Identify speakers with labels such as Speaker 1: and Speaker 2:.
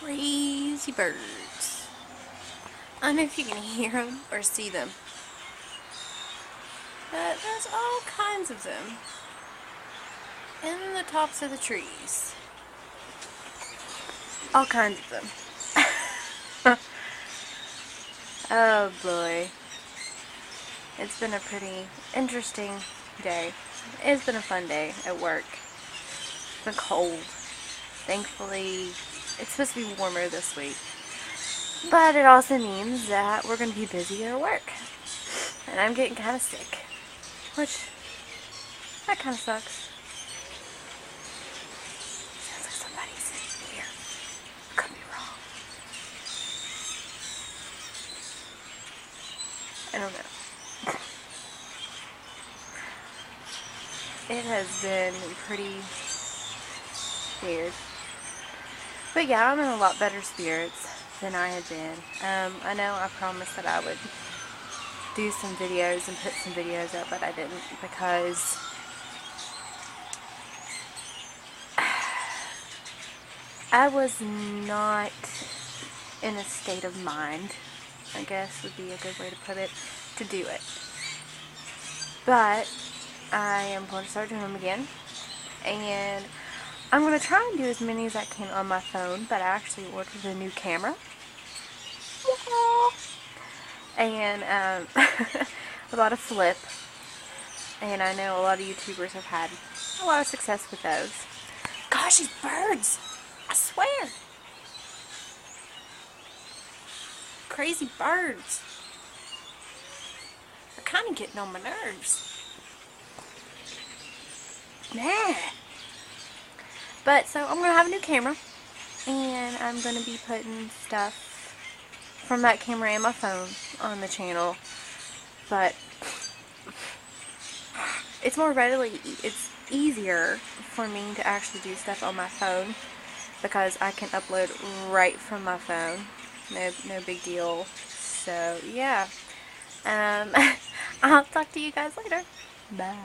Speaker 1: crazy birds. I don't know if you can hear them or see them, but there's all kinds of them in the tops of the trees. All kinds of them. Oh boy. It's been a pretty interesting day. It's been a fun day at work. It's been cold. Thankfully, it's supposed to be warmer this week. But it also means that we're going to be busy at work. And I'm getting kind of sick. Which, that kind of sucks. Sounds like somebody's in here. Could be wrong. I don't know. It has been pretty weird. But yeah, I'm in a lot better spirits than I had been. I know I promised that I would do some videos and put some videos up, but I didn't because I was not in a state of mind, I guess would be a good way to put it, to do it. But I am going to start doing them again, and I'm going to try and do as many as I can on my phone, but I actually ordered a new camera. And a lot of flip, and I know a lot of YouTubers have had a lot of success with those. Gosh, these birds! I swear! Crazy birds. They're kind of getting on my nerves. Nah. But, so I'm going to have a new camera, and I'm going to be putting stuff from that camera and my phone on the channel. But it's it's easier for me to actually do stuff on my phone because I can upload right from my phone. No big deal. So, yeah. I'll talk to you guys later. Bye.